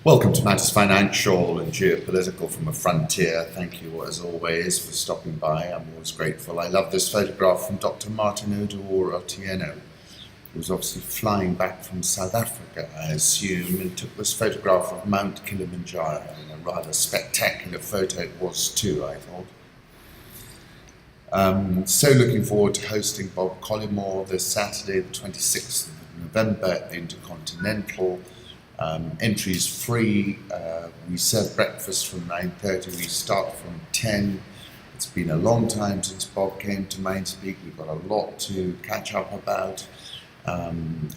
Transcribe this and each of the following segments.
Welcome to Matters Financial and Geopolitical from a Frontier. Thank you, as always, for stopping by. I'm always grateful. I love this photograph from Dr. Martin Otieno, who was obviously flying back from South Africa, I assume, and took this photograph of Mount Kilimanjaro. And a rather spectacular photo it was too, I thought. So looking forward to hosting Bob Collymore this Saturday, the 26th of November at the Intercontinental. Entries free. We serve breakfast from 9:30. We start from 10. It's been a long time since Bob came to Mindspeak. We've got a lot to catch up about, and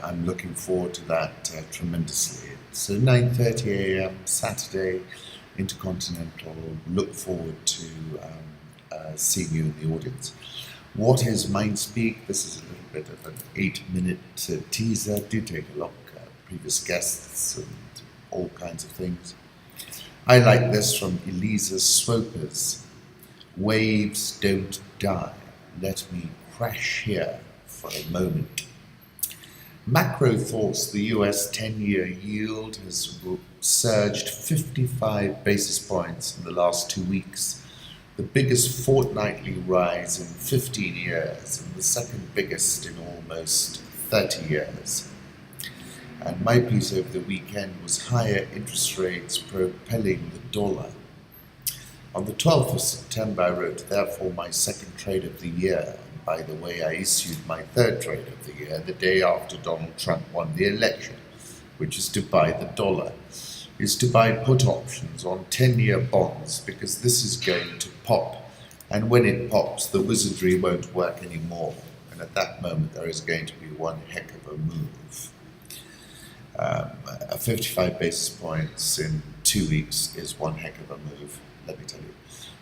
I'm looking forward to that tremendously. So 9:30 a.m. Saturday, Intercontinental. Look forward to seeing you in the audience. What is Mindspeak? This is a little bit of an 8-minute teaser. Do take a look. Previous guests and all kinds of things. I like this from Elisa Swopers. Waves don't die. Let me crash here for a moment. Macro thoughts, the US 10-year yield has surged 55 basis points in the last 2 weeks, the biggest fortnightly rise in 15 years and the second biggest in almost 30 years. And my piece over the weekend was higher interest rates propelling the dollar. On the 12th of September, I wrote, therefore, my second trade of the year. And by the way, I issued my third trade of the year the day after Donald Trump won the election, which is to buy the dollar, is to buy put options on 10-year bonds because this is going to pop. And when it pops, the wizardry won't work anymore. And at that moment, there is going to be one heck of a move. 55 basis points in 2 weeks is one heck of a move, let me tell you.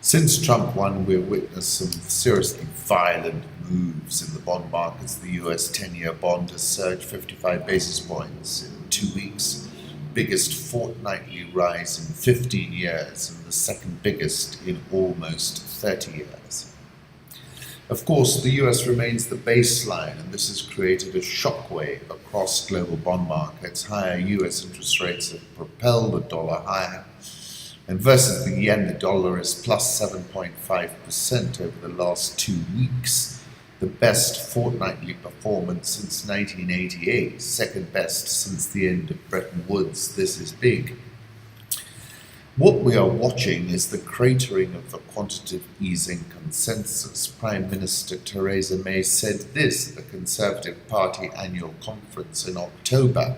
Since Trump won, we've witnessed some seriously violent moves in the bond markets. The US 10-year bond has surged 55 basis points in 2 weeks, biggest fortnightly rise in 15 years and the second biggest in almost 30 years. Of course, the US remains the baseline, and this has created a shockwave across global bond markets. Higher US interest rates have propelled the dollar higher, and versus the yen, the dollar is plus 7.5% over the last 2 weeks, the best fortnightly performance since 1988, second best since the end of Bretton Woods. This is big. What we are watching is the cratering of the quantitative easing consensus. Prime Minister Theresa May said this at the Conservative Party annual conference in October.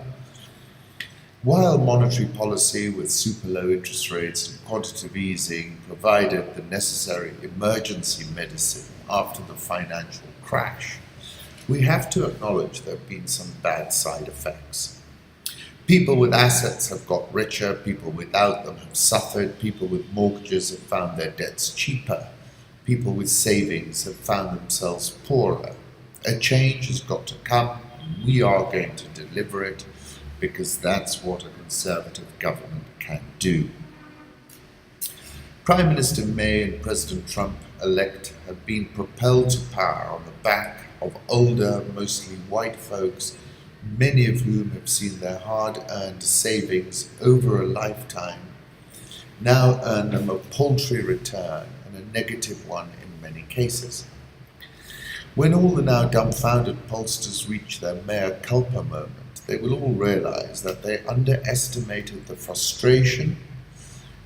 While monetary policy with super low interest rates and quantitative easing provided the necessary emergency medicine after the financial crash, we have to acknowledge there have been some bad side effects. People with assets have got richer, people without them have suffered, people with mortgages have found their debts cheaper, people with savings have found themselves poorer. A change has got to come, and we are going to deliver it, because that's what a Conservative government can do. Prime Minister May and President Trump-elect have been propelled to power on the back of older, mostly white folks, many of whom have seen their hard-earned savings over a lifetime now earn them a paltry return, and a negative one in many cases. When all the now dumbfounded pollsters reach their mea culpa moment, they will all realize that they underestimated the frustration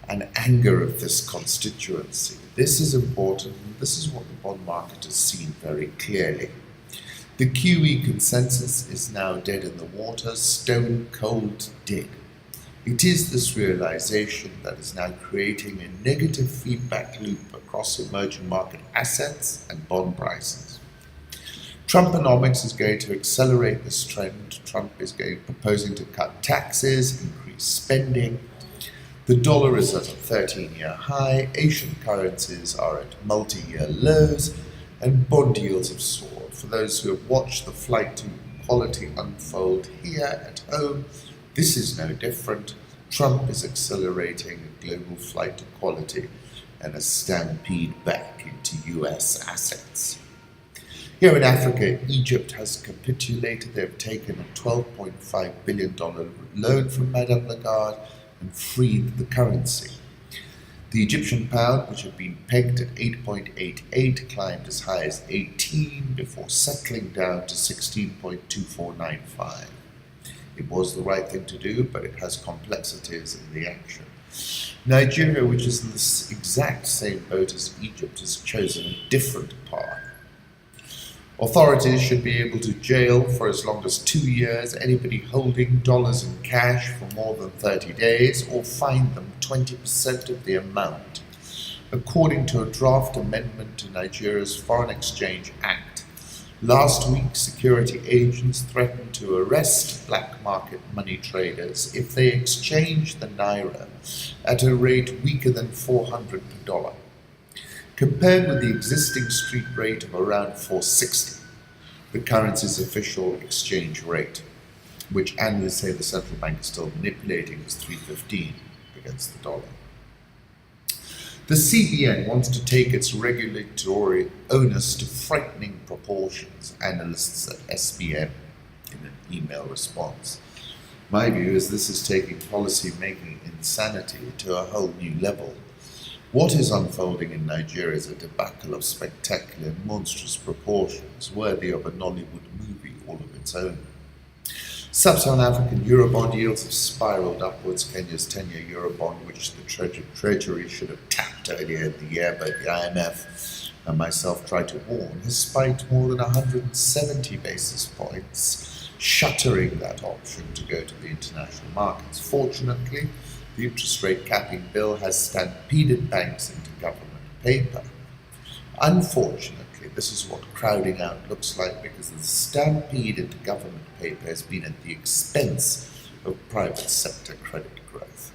and anger of this constituency. This is important, and this is what the bond market has seen very clearly. The QE consensus is now dead in the water, stone cold dead. It is this realization that is now creating a negative feedback loop across emerging market assets and bond prices. Trumponomics is going to accelerate this trend. Trump is proposing to cut taxes, increase spending. The dollar is at a 13-year high, Asian currencies are at multi-year lows, and bond yields have soared. For those who have watched the flight to quality unfold here at home, this is no different. Trump is accelerating a global flight to quality and a stampede back into US assets. Here in Africa, Egypt has capitulated. They've taken a $12.5 billion loan from Madame Lagarde and freed the currency. The Egyptian pound, which had been pegged at 8.88, climbed as high as 18 before settling down to 16.2495. It was the right thing to do, but it has complexities in the action. Nigeria, which is in the exact same boat as Egypt, has chosen a different path. Authorities should be able to jail for as long as 2 years anybody holding dollars in cash for more than 30 days or fine them 20% of the amount, according to a draft amendment to Nigeria's Foreign Exchange Act. Last week, security agents threatened to arrest black market money traders if they exchange the naira at a rate weaker than 400 per dollar. Compared with the existing street rate of around 460, the currency's official exchange rate, which analysts say the central bank is still manipulating, is 315 against the dollar. The CBN wants to take its regulatory onus to frightening proportions, analysts at SBM in an email response. My view is this is taking policy-making insanity to a whole new level. What is unfolding in Nigeria is a debacle of spectacular, monstrous proportions, worthy of a Nollywood movie all of its own. Sub-Saharan African Eurobond yields have spiraled upwards. Kenya's 10-year Eurobond, which the Treasury should have tapped earlier in the year, but the IMF and myself tried to warn, has spiked more than 170 basis points, shuttering that option to go to the international markets. Fortunately, the interest rate capping bill has stampeded banks into government paper. Unfortunately, this is what crowding out looks like, because the stampede into government paper has been at the expense of private sector credit growth.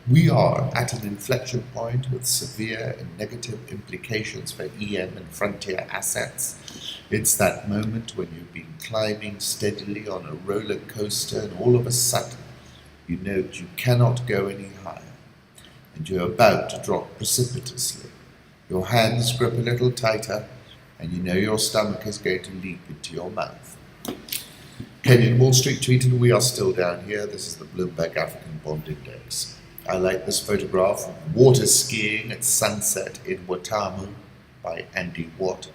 We are at an inflection point with severe and negative implications for EM and frontier assets. It's that moment when you've been climbing steadily on a roller coaster and all of a sudden you note you cannot go any higher, and you're about to drop precipitously. Your hands grip a little tighter, and you know your stomach is going to leap into your mouth. Kenyan Wall Street tweeted, "We are still down here." This is the Bloomberg African Bond Index. I like this photograph of water skiing at sunset in Watamu by Andy Watt.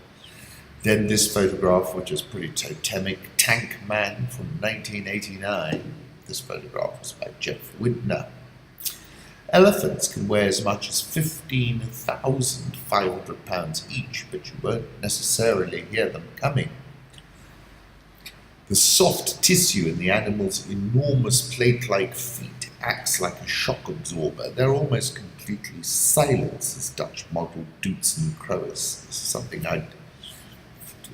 Then this photograph, which is pretty totemic, Tank Man from 1989. This photograph was by Jeff Widner. Elephants can weigh as much as 15,500 pounds each, but you won't necessarily hear them coming. The soft tissue in the animal's enormous plate-like feet acts like a shock absorber. They're almost completely silent, says Dutch model Doetsen Kroes. This is something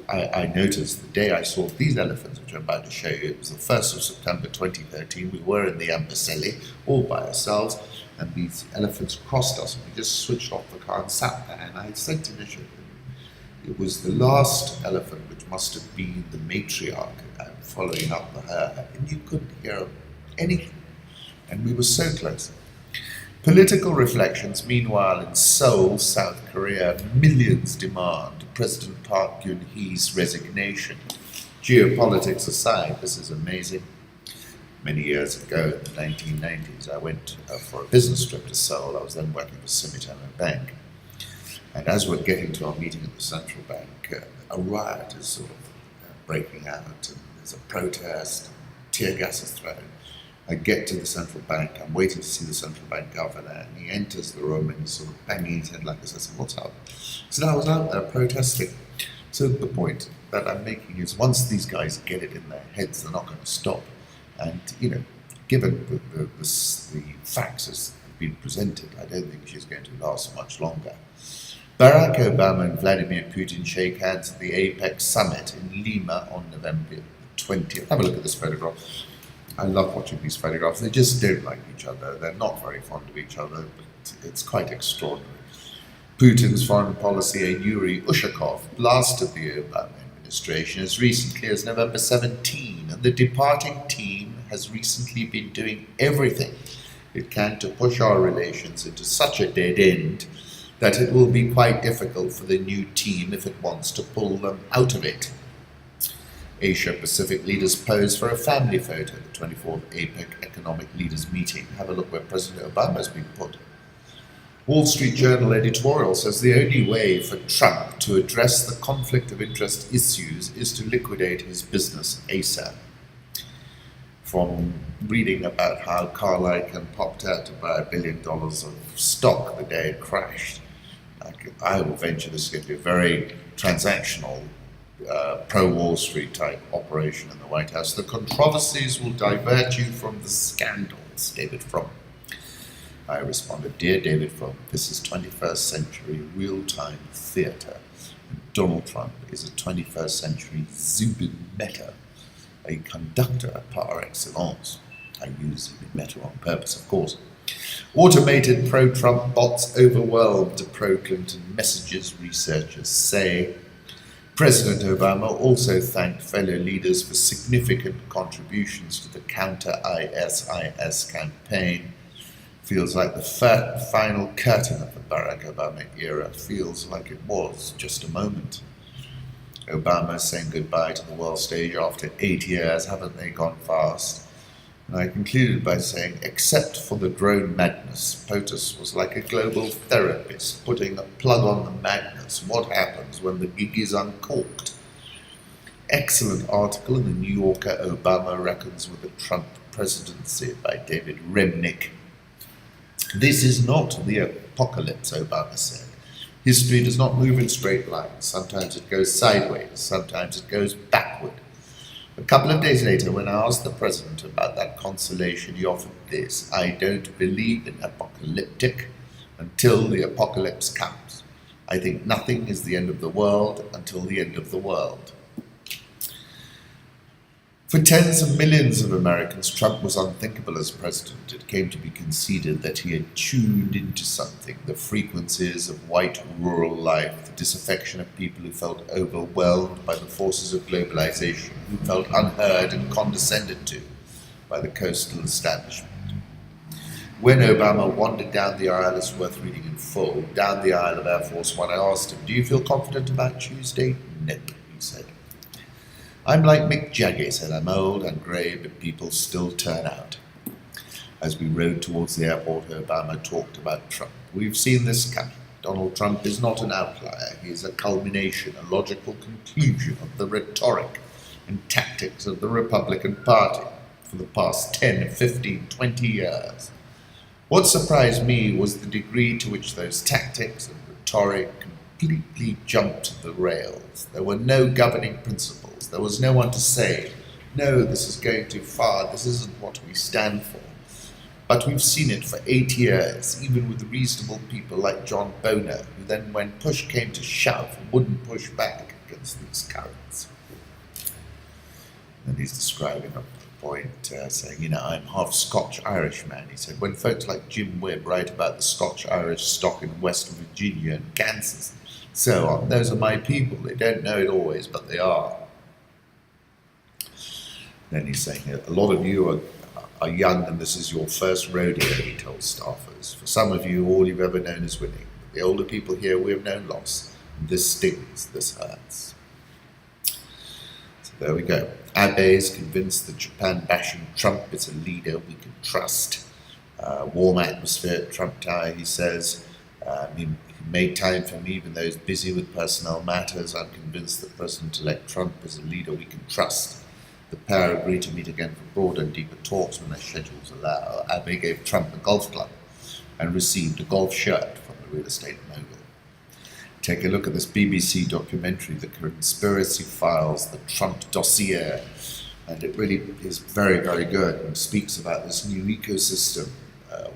I noticed the day I saw these elephants, which I'm about to show you. It was the 1st of September 2013. We were in the Amboseli, all by ourselves, and these elephants crossed us, and we just switched off the car and sat there. And I said to Nisha, it was the last elephant, which must have been the matriarch, following up the herd, and you couldn't hear anything. And we were so close. Political reflections. Meanwhile, in Seoul, South Korea, millions demand President Park Geun-hye's resignation. Geopolitics aside, this is amazing. Many years ago, in the 1990s, I went for a business trip to Seoul. I was then working for Sumitomo Bank. And as we're getting to our meeting at the central bank, a riot is sort of breaking out, and there's a protest, tear gas is thrown. I get to the central bank, I'm waiting to see the central bank governor, and he enters the room and he's sort of banging his head like this. I said, "What's up?" He said, "I was out there protesting." So the point that I'm making is, once these guys get it in their heads, they're not going to stop. And, given the facts as have been presented, I don't think she's going to last much longer. Barack Obama and Vladimir Putin shake hands at the APEC summit in Lima on November 20th. Have a look at this photograph. I love watching these photographs. They just don't like each other. They're not very fond of each other, but it's quite extraordinary. Putin's foreign policy aide Yuri Ushakov blasted the Obama administration as recently as November 17, and the departing team has recently been doing everything it can to push our relations into such a dead end that it will be quite difficult for the new team if it wants to pull them out of it. Asia-Pacific leaders pose for a family photo at the 24th APEC Economic Leaders Meeting. Have a look where President Obama has been put. Wall Street Journal editorial says the only way for Trump to address the conflict of interest issues is to liquidate his business ASAP. From reading about how Carl Icahn popped out to buy $1 billion of stock the day it crashed, I will venture this is going to be a very transactional, pro-Wall Street type operation in the White House. The controversies will divert you from the scandals, David Frum. I responded, Dear David Frum, this is 21st century real-time theatre. Donald Trump is a 21st century Zubin Mehta, a conductor par excellence. I use Zubin Mehta on purpose, of course. Automated pro-Trump bots overwhelmed pro-Clinton messages, researchers say. President Obama also thanked fellow leaders for significant contributions to the counter-ISIS campaign. Feels like the final curtain of the Barack Obama era feels like it was just a moment. Obama saying goodbye to the world stage after 8 years, haven't they gone fast? And I concluded by saying, except for the drone madness, POTUS was like a global therapist putting a plug on the madness. What happens when the gig is uncorked? Excellent article in the New Yorker, Obama Reckons with the Trump Presidency by David Remnick. This is not the apocalypse, Obama said. History does not move in straight lines. Sometimes it goes sideways, sometimes it goes backward. A couple of days later, when I asked the president about that consolation, he offered this: I don't believe in apocalyptic until the apocalypse comes. I think nothing is the end of the world until the end of the world. For tens of millions of Americans, Trump was unthinkable as president. It came to be conceded that he had tuned into something, the frequencies of white rural life, the disaffection of people who felt overwhelmed by the forces of globalization, who felt unheard and condescended to by the coastal establishment. When Obama wandered down the aisle, it's worth reading in full, down the aisle of Air Force One, I asked him, do you feel confident about Tuesday? Nope, he said. I'm like Mick Jagger, he said, I'm old and grey, but people still turn out. As we rode towards the airport, Obama talked about Trump. We've seen this coming. Donald Trump is not an outlier. He is a culmination, a logical conclusion of the rhetoric and tactics of the Republican Party for the past 10, 15, 20 years. What surprised me was the degree to which those tactics and rhetoric completely jumped the rails. There were no governing principles. There was no one to say, no, this is going too far, this isn't what we stand for. But we've seen it for 8 years, even with reasonable people like John Boehner, who then, when push came to shove, wouldn't push back against these currents. And he's describing a point, saying, I'm half Scotch-Irish man. He said, when folks like Jim Webb write about the Scotch-Irish stock in West Virginia and Kansas, so on, those are my people. They don't know it always, but they are. Then he's saying, a lot of you are young and this is your first rodeo, he told staffers. For some of you, all you've ever known is winning. The older people here, we have known loss. And this stings, this hurts. So there we go. Abe is convinced that Japan bashing Trump is a leader we can trust. Warm atmosphere at Trump Tower, he says. He made time for me, even though he's busy with personnel matters. I'm convinced that President-elect Trump is a leader we can trust. The pair agreed to meet again for broader and deeper talks when their schedules allow. Abe gave Trump a golf club and received a golf shirt from the real estate mogul. Take a look at this BBC documentary, The Conspiracy Files, the Trump Dossier, and it really is very, very good and speaks about this new ecosystem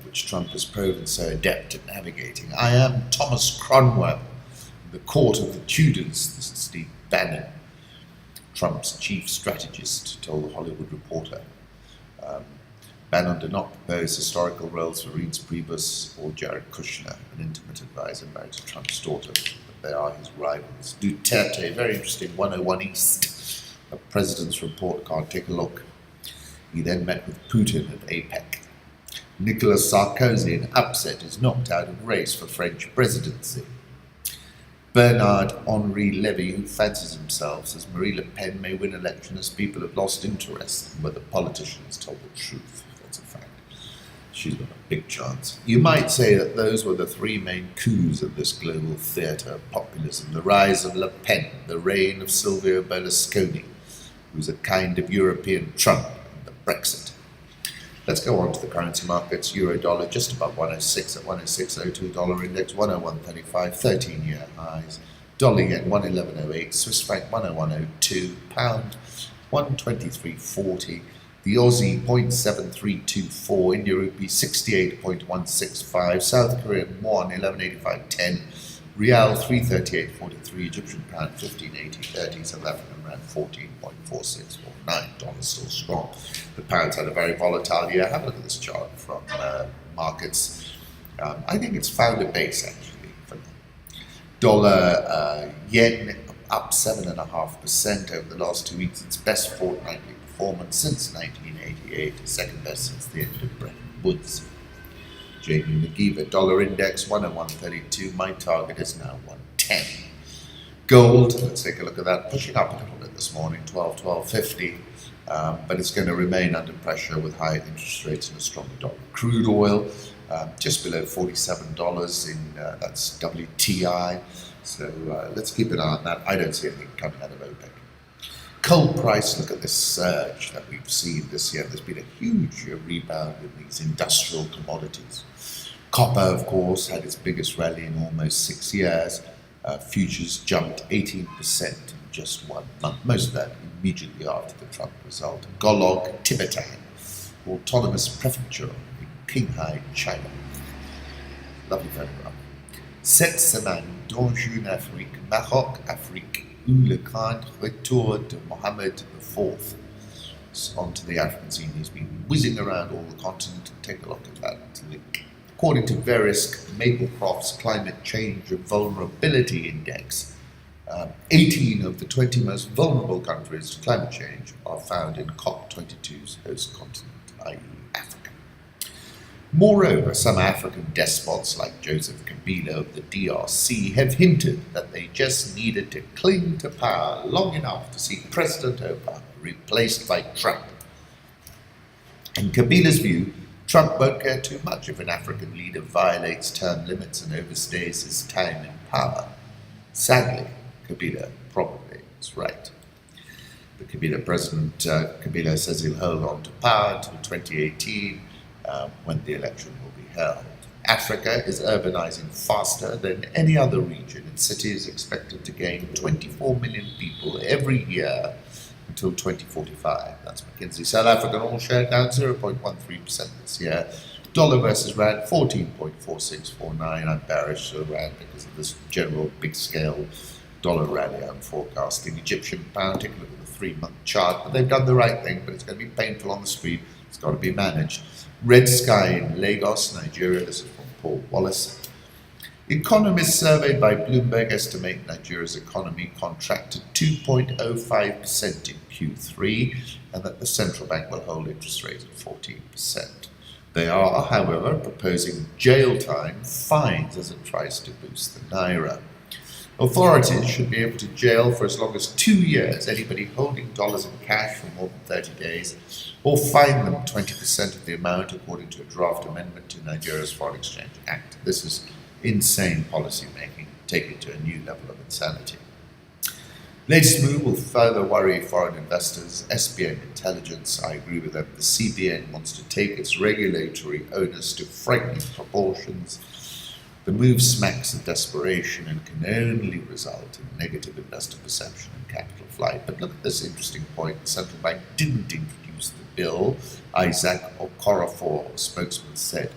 which Trump has proven so adept at navigating. I am Thomas Cromwell, the court of the Tudors, this is Steve Bannon, Trump's chief strategist, told the Hollywood Reporter. Bannon did not propose historical roles for Reince Priebus or Jared Kushner, an intimate advisor married to Trump's daughter, but they are his rivals. Duterte, very interesting, 101 East, a president's report card, take a look. He then met with Putin at APEC. Nicolas Sarkozy, in upset, is knocked out of race for French presidency. Bernard-Henri Lévy, who fancies himself, says Marie Le Pen may win election as people have lost interest in whether politicians tell the truth. That's a fact. She's got a big chance. You might say that those were the three main coups of this global theatre of populism: the rise of Le Pen, the reign of Silvio Berlusconi, who's a kind of European Trump, and the Brexit. Let's go on to the currency markets. Euro dollar just above 106 at 106.02. Dollar index 101.35, 13-year highs. Dollar yen 111.08. Swiss franc 101.02. Pound 123.40. The Aussie 0.7324. India rupee 68.165. South Korean won 11.8510. Rial 338.43. Egyptian pound 15.8030. South African rand 14.4649. Dollar still strong. The pound's had a very volatile year. Have a look at this chart from markets. I think it's found a base actually. For dollar yen up 7.5% over the last 2 weeks. Its best fortnightly performance since 1988. Second best since the end of Bretton Woods. JP McGeever dollar index 101.32. My target is now 110. Gold, let's take a look at that, pushing up a little bit this morning, 12.50, but it's going to remain under pressure with high interest rates and a stronger dollar. Crude oil, just below $47 in, that's WTI, so let's keep an eye on that. I don't see anything coming out of OPEC. Coal price, look at this surge that we've seen this year. There's been a huge rebound in these industrial commodities. Copper, of course, had its biggest rally in almost 6 years. Futures jumped 18% in just 1 month, most of that immediately after the Trump result. Golog, Tibetan, autonomous prefecture in Geun-hye, China. Lovely photograph. Cette semaine, dans Jeune Afrique, Maroc, Afrique, où le grand retour de Mohammed IV. So on to the African scene. He's been whizzing around all the continent. Take a look at that link. According to Verisk Maplecroft's Climate Change and Vulnerability Index, 18 of the 20 most vulnerable countries to climate change are found in COP22's host continent, i.e. Africa. Moreover, some African despots like Joseph Kabila of the DRC have hinted that they just needed to cling to power long enough to see President Obama replaced by Trump. In Kabila's view, Trump won't care too much if an African leader violates term limits and overstays his time in power. Sadly, Kabila probably is right. The Kabila president, Kabila says he'll hold on to power until 2018, when the election will be held. Africa is urbanizing faster than any other region. Its city is expected to gain 24 million people every year until 2045. That's McKinsey. South African all share down 0.13% this year. Dollar versus rand 14.4649. I'm bearish to the rand because of this general big scale dollar rally I'm forecasting. Egyptian pound, take a look at the 3-month chart. But they've done the right thing, but it's going to be painful on the street. It's got to be managed. Red sky in Lagos, Nigeria. This is from Paul Wallace. Economists surveyed by Bloomberg estimate Nigeria's economy contracted 2.05% in Q3 and that the central bank will hold interest rates at 14%. They are, however, proposing jail time, fines as it tries to boost the naira. Authorities should be able to jail for as long as 2 years anybody holding dollars in cash for more than 30 days, or fine them 20% of the amount according to a draft amendment to Nigeria's Foreign Exchange Act. This is insane policy making, take it to a new level of insanity. Latest move will further worry foreign investors. SBN Intelligence, I agree with them. The CBN wants to take its regulatory onus to frightening proportions. The move smacks of desperation and can only result in negative investor perception and capital flight. But look at this interesting point. The central bank didn't introduce the bill. Isaac Okorafor, a spokesman, said.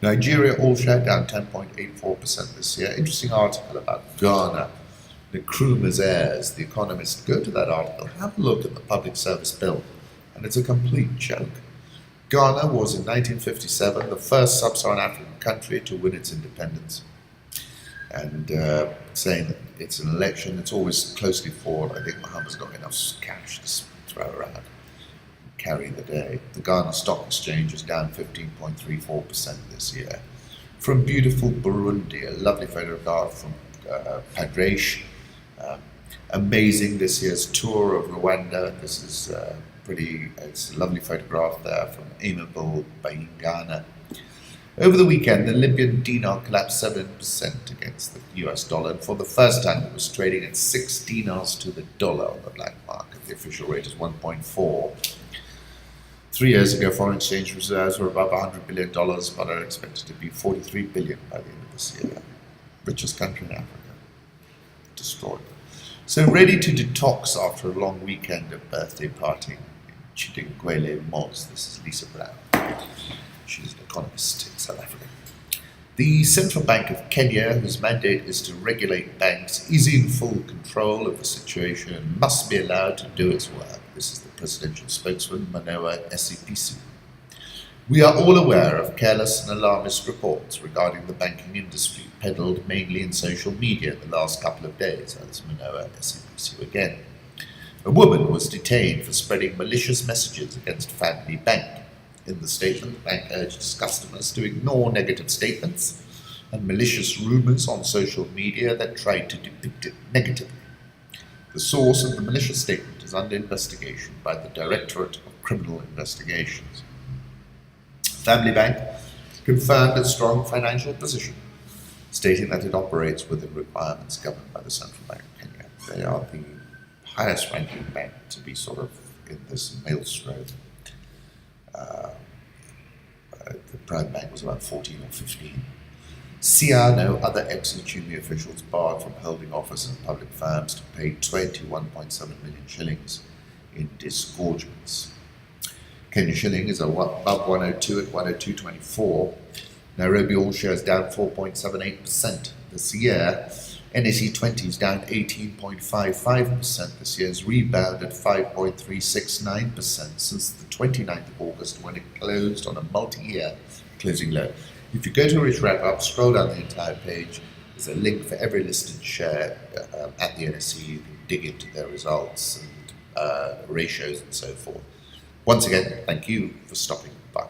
Nigeria all share down 10.84% this year. Interesting article about Ghana. Nkrumah's heirs, The Economist. Go to that article, have a look at the public service bill, and it's a complete joke. Ghana was in 1957 the first sub-Saharan African country to win its independence. And saying that it's an election, it's always closely fought. I think Muhammad's got enough cash to throw around. carry the day. The Ghana Stock Exchange is down 15.34% this year. From beautiful Burundi, a lovely photograph from Padresh. Amazing this year's tour of Rwanda. This is it's a lovely photograph there from amiable Bayingana. Over the weekend, the Libyan dinar collapsed 7% against the US dollar, and for the first time it was trading at 6 dinars to the dollar on the black market. The official rate is 1.4. 3 years ago, foreign exchange reserves were above $100 billion, but are expected to be $43 billion by the end of this year. Richest country in Africa. Destroyed. So ready to detox after a long weekend of birthday partying in Chidinkwele Moz. This is Lisa Brown. She's an economist in South Africa. The Central Bank of Kenya, whose mandate is to regulate banks, is in full control of the situation and must be allowed to do its work. This is the presidential spokesman, Manoa Esipisu. We are all aware of careless and alarmist reports regarding the banking industry, peddled mainly in social media the last couple of days, as Manoa Esipisu again. A woman was detained for spreading malicious messages against Family Bank. In the statement, the bank urged its customers to ignore negative statements and malicious rumours on social media that tried to depict it negatively. The source of the malicious statement is under investigation by the Directorate of Criminal Investigations. Family Bank confirmed its strong financial position, stating that it operates within requirements governed by the Central Bank of Kenya. They are the highest ranking bank to be sort of in this maelstrom. The Prime Bank was about 14 or 15. Siano, other ex-Uchumi officials barred from holding office in public firms to pay 21.7 million shillings in disgorgements. Kenya shilling is above 102 at 102.24. Nairobi all shares down 4.78% this year. NSE 20 is down 18.55% this year. Has rebounded 5.369% since the 29th of August when it closed on a multi-year closing low. If you go to Rich Wrap Up, scroll down the entire page, there's a link for every listed share at the NSE. You can dig into their results and ratios and so forth. Once again, thank you for stopping by.